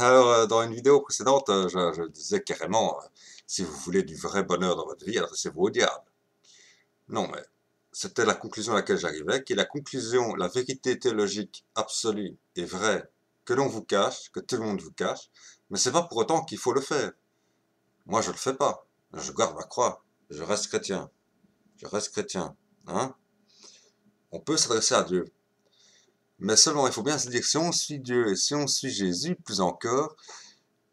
Alors, dans une vidéo précédente, je disais carrément, si vous voulez du vrai bonheur dans votre vie, adressez-vous au diable. Non, mais c'était la conclusion à laquelle j'arrivais, qui est la conclusion, la vérité théologique absolue et vraie que l'on vous cache, que tout le monde vous cache, mais c'est pas pour autant qu'il faut le faire. Moi, je le fais pas. Je garde ma croix. Je reste chrétien. Je reste chrétien. Hein? On peut s'adresser à Dieu. Mais seulement, il faut bien se dire, si on suit Dieu et si on suit Jésus, plus encore,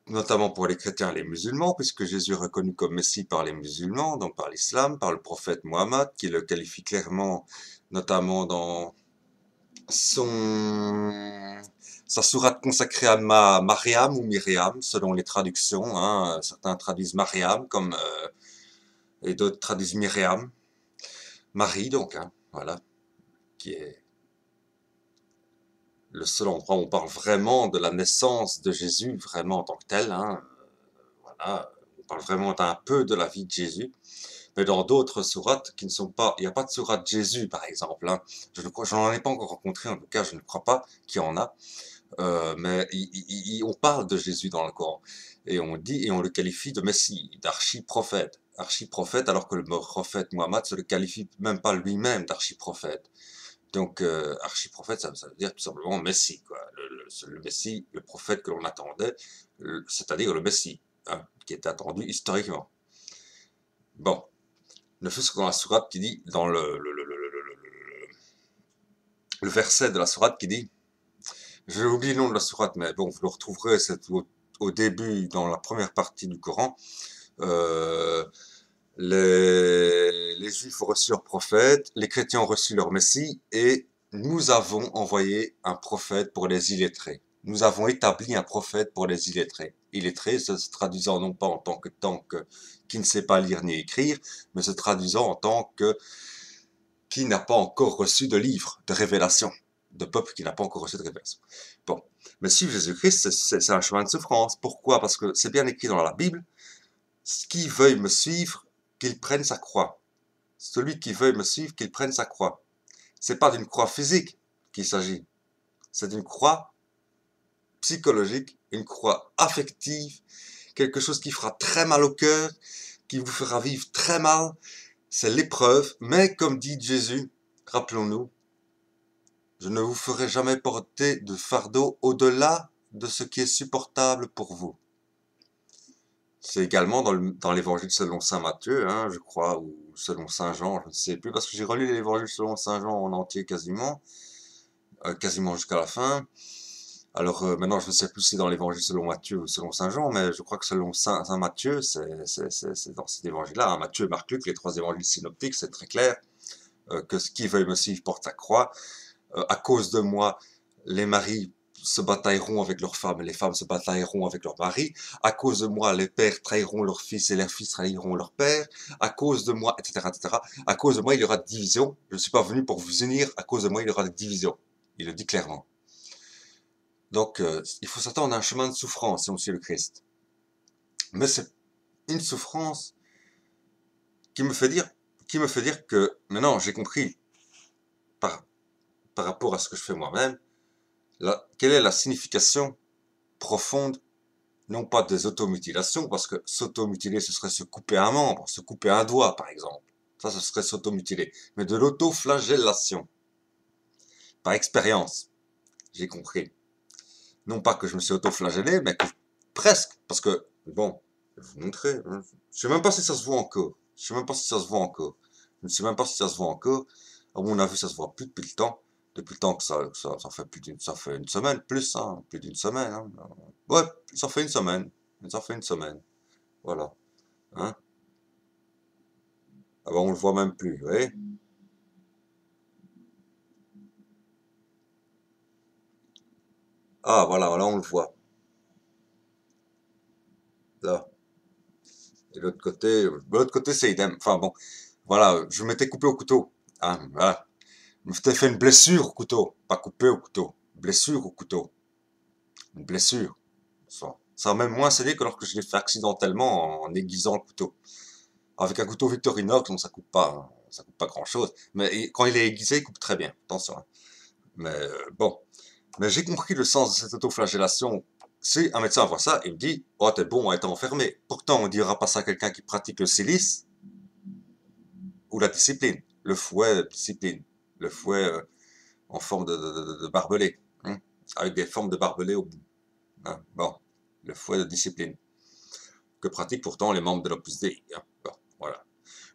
notamment pour les chrétiens et les musulmans, puisque Jésus est reconnu comme Messie par les musulmans, donc par l'islam, par le prophète Mohammed, qui le qualifie clairement, notamment dans sa sourate consacrée à Mariam ou Myriam, selon les traductions. Hein. Certains traduisent Mariam, et d'autres traduisent Myriam. Marie, donc, hein, voilà, qui est le seul endroit où on parle vraiment de la naissance de Jésus, vraiment en tant que tel. Hein. Voilà, on parle vraiment d'un peu de la vie de Jésus. Mais dans d'autres sourates qui ne sont pas, il n'y a pas de sourate Jésus, par exemple. Hein. Je n'en ai pas encore rencontré, en tout cas, je ne crois pas qu'il y en a. Mais on parle de Jésus dans le Coran. Et on dit, et on le qualifie de Messie, d'archi-prophète. Archi-prophète, alors que le prophète Mohammed se le qualifie même pas lui-même d'archi-prophète. Donc, archi-prophète, ça veut dire tout simplement Messie, quoi. Le Messie, le prophète que l'on attendait, c'est-à-dire le Messie, hein, qui était attendu historiquement. Bon, ne fût-ce que dans la sourate qui dit, dans le verset de la sourate qui dit, j'ai oublié le nom de la sourate, mais bon, vous le retrouverez au début, dans la première partie du Coran. Euh, les Juifs ont reçu leur prophète, les chrétiens ont reçu leur Messie, et nous avons envoyé un prophète pour les illettrés. Nous avons établi un prophète pour les illettrés. Illettrés, se traduisant non pas en tant que qui ne sait pas lire ni écrire, mais se traduisant en tant que qui n'a pas encore reçu de livre, de révélation, de peuple qui n'a pas encore reçu de révélation. Bon, mais suivre Jésus-Christ, c'est un chemin de souffrance. Pourquoi? Parce que c'est bien écrit dans la Bible, qui veuille me suivre, qu'il prenne sa croix. Celui qui veuille me suivre, qu'il prenne sa croix. C'est pas d'une croix physique qu'il s'agit, c'est d'une croix psychologique, une croix affective, quelque chose qui fera très mal au cœur, qui vous fera vivre très mal. C'est l'épreuve, mais comme dit Jésus, rappelons-nous, je ne vous ferai jamais porter de fardeau au-delà de ce qui est supportable pour vous. C'est également dans l'évangile selon saint Matthieu, hein, je crois, ou selon saint Jean, je ne sais plus, parce que j'ai relu l'évangile selon saint Jean en entier quasiment jusqu'à la fin. Alors maintenant, je ne sais plus si c'est dans l'évangile selon Matthieu ou selon saint Jean, mais je crois que selon saint Matthieu, c'est dans cet évangile-là. Hein, Matthieu, Marc, Luc, les trois évangiles synoptiques, c'est très clair que qui veuille me suivre porte sa croix. À cause de moi, les maris se batailleront avec leurs femmes, et les femmes se batailleront avec leurs maris. À cause de moi, les pères trahiront leurs fils et leurs fils trahiront leurs pères. À cause de moi, etc., etc. À cause de moi, il y aura de division. Je ne suis pas venu pour vous unir. À cause de moi, il y aura de division. Il le dit clairement. Donc, il faut s'attendre à un chemin de souffrance si on suit le Christ. Mais c'est une souffrance qui me fait dire que maintenant j'ai compris par rapport à ce que je fais moi-même, quelle est la signification profonde, non pas des automutilations, parce que s'automutiler, ce serait se couper un membre, se couper un doigt, par exemple. Ça, ce serait s'automutiler. Mais de l'autoflagellation. Par expérience, j'ai compris. Non pas que je me suis autoflagellé, mais que presque. Parce que, bon, je vais vous montrer. Hein. Je sais même pas si ça se voit encore. Je ne sais même pas si ça se voit encore. À mon avis, ça se voit plus depuis le temps. Depuis le temps que ça fait une semaine, plus, hein, plus d'une semaine. Hein. Ouais, ça fait une semaine. Ça fait une semaine. Voilà. Hein. Avant, on le voit même plus, vous voyez. Ah, voilà, on le voit. Là. Et l'autre côté, c'est idem. Enfin bon, voilà, je m'étais coupé au couteau. Hein, voilà. Je m'étais fait une blessure au couteau. Pas coupé au couteau. Blessure au couteau. Une blessure. Ça a même moins scellé que lorsque je l'ai fait accidentellement en aiguisant le couteau. Avec un couteau Victorinox, non, ça coupe pas, hein, ça coupe pas grand chose. Mais quand il est aiguisé, il coupe très bien. Attention. Hein. Mais bon. Mais j'ai compris le sens de cette autoflagellation si un médecin voit ça, il me dit, oh, t'es bon à être enfermé. Pourtant, on dira pas ça à quelqu'un qui pratique le silice ou la discipline. Le fouet, discipline. Le fouet en forme de barbelé, hein, avec des formes de barbelé au bout. Hein. Bon, le fouet de discipline. Que pratiquent pourtant les membres de l'Opus Dei. Hein. Bon, voilà.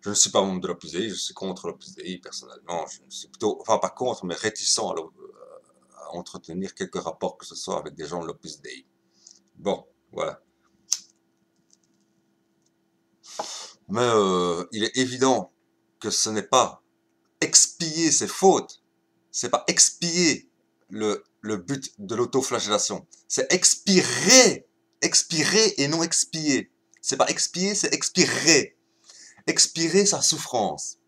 Je ne suis pas membre de l'Opus Dei, je suis contre l'Opus Dei personnellement. Je suis plutôt, enfin pas contre, mais réticent à entretenir quelques rapports que ce soit avec des gens de l'Opus Dei. Bon, voilà. Mais il est évident que ce n'est pas expier ses fautes, c'est pas expier le but de l'autoflagellation, c'est expirer, expirer et non expier. C'est pas expier, c'est expirer. Expirer sa souffrance.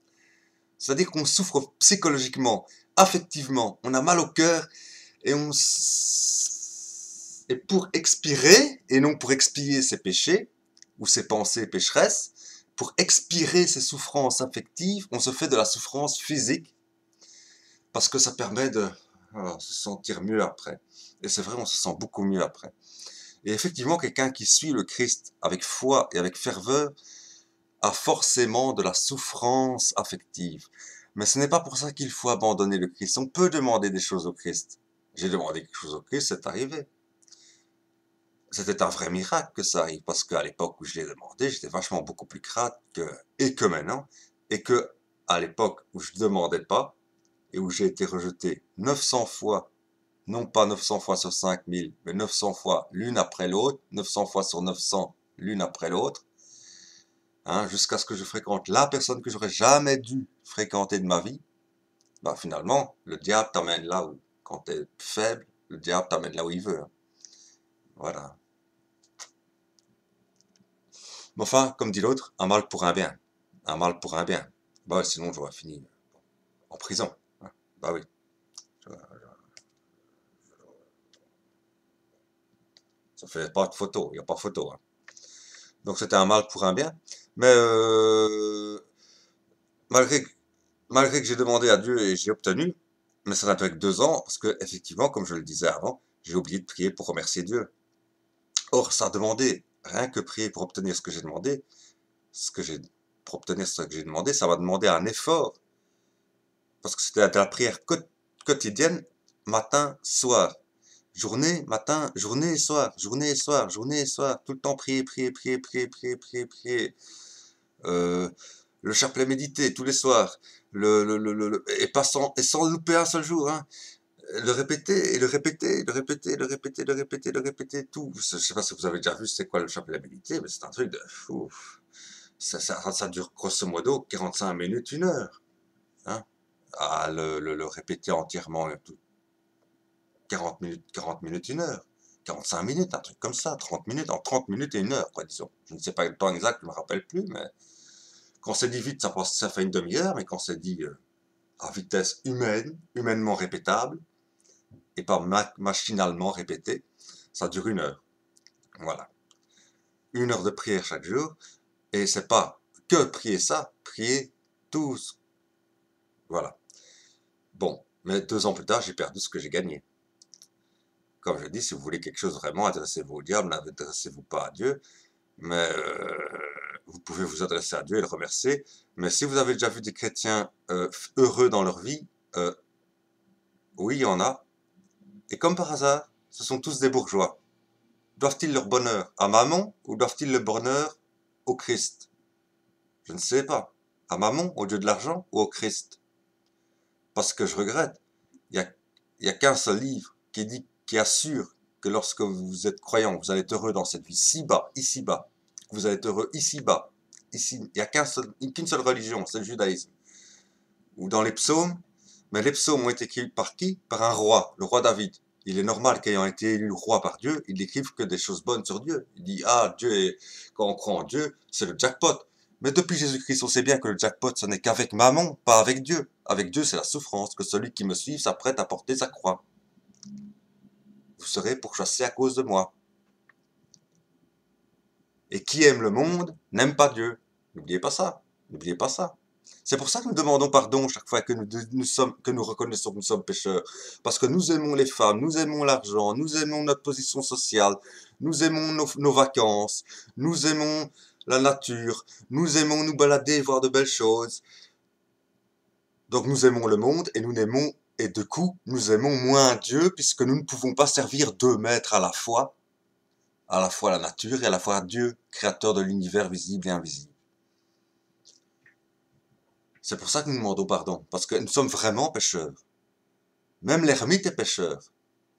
C'est-à-dire qu'on souffre psychologiquement, affectivement, on a mal au cœur et et pour expirer et non pour expier ses péchés ou ses pensées pécheresses, pour expirer ses souffrances affectives, on se fait de la souffrance physique parce que ça permet de se sentir mieux après. Et c'est vrai, on se sent beaucoup mieux après. Et effectivement, quelqu'un qui suit le Christ avec foi et avec ferveur a forcément de la souffrance affective. Mais ce n'est pas pour ça qu'il faut abandonner le Christ. On peut demander des choses au Christ. J'ai demandé quelque chose au Christ, c'est arrivé. C'était un vrai miracle que ça arrive, parce qu'à l'époque où je l'ai demandé, j'étais vachement beaucoup plus crade que maintenant, et que à l'époque où je ne demandais pas, et où j'ai été rejeté 900 fois, non pas 900 fois sur 5000, mais 900 fois l'une après l'autre, 900 fois sur 900 l'une après l'autre, hein, jusqu'à ce que je fréquente la personne que j'aurais jamais dû fréquenter de ma vie, bah finalement, le diable t'amène là où, quand tu es faible, le diable t'amène là où il veut. Hein. Voilà. Mais enfin, comme dit l'autre, un mal pour un bien. Un mal pour un bien. Bah sinon j'aurais fini en prison. Hein. Bah oui. Ça fait pas de photo, il n'y a pas de photo. Hein. Donc c'était un mal pour un bien. Mais malgré, malgré que j'ai demandé à Dieu et j'ai obtenu, mais ça n'a duré que 2 ans, parce que effectivement, comme je le disais avant, j'ai oublié de prier pour remercier Dieu. Or, ça a demandé, rien que prier pour obtenir ce que j'ai demandé, pour obtenir ce que j'ai demandé, ça va demander un effort, parce que c'était de la prière quotidienne, matin, soir. Journée, matin, journée, soir, journée, soir, journée, soir, tout le temps prier, prier, prier, prier, prier, prier, prier. Euh, le chapelet médité tous les soirs, et sans louper un seul jour, hein. Le répéter, et le répéter, le répéter, le répéter, le répéter, le répéter, tout. Je sais pas si vous avez déjà vu c'est quoi le chapelet médité, mais c'est un truc de fou. Ça dure grosso modo 45 minutes, 1 heure. Hein, à le répéter entièrement, tout, 40 minutes, 1 heure. 45 minutes, un truc comme ça, 30 minutes, en 30 minutes et 1 heure, quoi, disons. Je ne sais pas le temps exact, je ne me rappelle plus, mais quand c'est dit vite, ça fait une demi-heure, mais quand c'est dit à vitesse humaine, humainement répétable, et pas machinalement répété, ça dure 1 heure. Voilà. 1 heure de prière chaque jour, et c'est pas que prier ça, prier tous. Voilà. Bon, mais 2 ans plus tard, j'ai perdu ce que j'ai gagné. Comme je dis, si vous voulez quelque chose vraiment, adressez-vous au diable, n'adressez-vous pas à Dieu, mais vous pouvez vous adresser à Dieu et le remercier. Mais si vous avez déjà vu des chrétiens heureux dans leur vie, oui, il y en a. Et comme par hasard, ce sont tous des bourgeois. Doivent-ils leur bonheur à Mammon ou doivent-ils le bonheur au Christ? Je ne sais pas. À Mammon, au dieu de l'argent, ou au Christ? Parce que je regrette, il y a qu'un seul livre qui assure que lorsque vous êtes croyant, vous allez être heureux dans cette vie ci-bas, ici-bas. Vous allez être heureux ici-bas. Ici, il n'y a qu'une seule religion, c'est le judaïsme. Ou dans les psaumes, mais les psaumes ont été écrits par qui? Par un roi, le roi David. Il est normal qu'ayant été élu roi par Dieu, il n'écrive que des choses bonnes sur Dieu. Il dit, ah, quand on croit en Dieu, c'est le jackpot. Mais depuis Jésus-Christ, on sait bien que le jackpot, ce n'est qu'avec Mammon, pas avec Dieu. Avec Dieu, c'est la souffrance, que celui qui me suit s'apprête à porter sa croix. Vous serez pourchassés à cause de moi. Et qui aime le monde n'aime pas Dieu. N'oubliez pas ça. N'oubliez pas ça. C'est pour ça que nous demandons pardon chaque fois que que nous reconnaissons que nous sommes pécheurs. Parce que nous aimons les femmes, nous aimons l'argent, nous aimons notre position sociale, nous aimons nos vacances, nous aimons la nature, nous aimons nous balader, voir de belles choses. Donc nous aimons le monde et nous n'aimons, et de coup, nous aimons moins Dieu puisque nous ne pouvons pas servir deux maîtres à la fois la nature et à la fois Dieu, créateur de l'univers visible et invisible. C'est pour ça que nous demandons pardon, parce que nous sommes vraiment pécheurs. Même l'ermite est pécheur.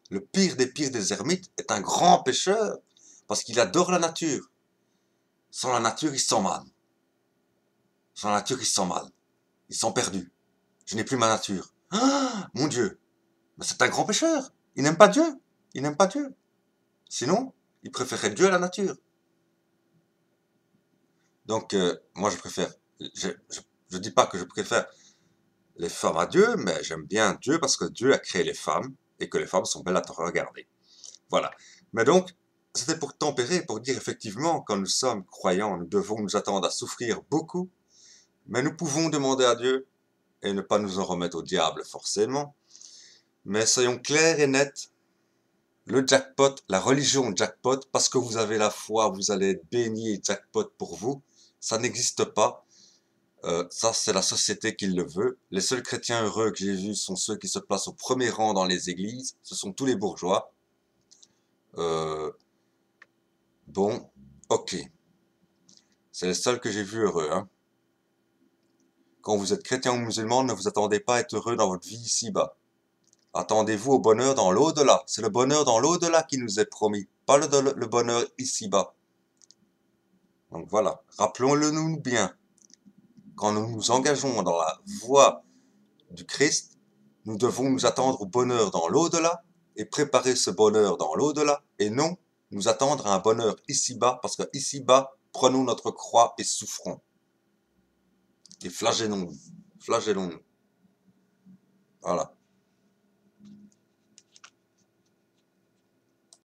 Le pire des ermites est un grand pécheur, parce qu'il adore la nature. Sans la nature, il se sent mal. Sans la nature, il se sent mal. Il se sent perdu. Je n'ai plus ma nature. Ah, mon Dieu! Mais c'est un grand pécheur. Il n'aime pas Dieu. Il n'aime pas Dieu. Sinon, il préférerait Dieu à la nature. Donc, moi, je préfère... Je dis pas que je préfère les femmes à Dieu, mais j'aime bien Dieu parce que Dieu a créé les femmes et que les femmes sont belles à regarder. Voilà. Mais donc, c'était pour tempérer, pour dire effectivement, quand nous sommes croyants, nous devons nous attendre à souffrir beaucoup, mais nous pouvons demander à Dieu et ne pas nous en remettre au diable forcément. Mais soyons clairs et nets, le jackpot, la religion jackpot, parce que vous avez la foi, vous allez être béni et jackpot pour vous, ça n'existe pas. Ça, c'est la société qui le veut. Les seuls chrétiens heureux que j'ai vus sont ceux qui se placent au premier rang dans les églises. Ce sont tous les bourgeois. Bon, ok. C'est les seuls que j'ai vus heureux. Hein. Quand vous êtes chrétien ou musulman, ne vous attendez pas à être heureux dans votre vie ici-bas. Attendez-vous au bonheur dans l'au-delà. C'est le bonheur dans l'au-delà qui nous est promis, pas le bonheur ici-bas. Donc voilà, rappelons-le nous bien. Quand nous nous engageons dans la voie du Christ, nous devons nous attendre au bonheur dans l'au-delà et préparer ce bonheur dans l'au-delà et non nous attendre à un bonheur ici-bas parce que ici-bas, prenons notre croix et souffrons. Et flagellons-nous. Flagellons-nous. Voilà.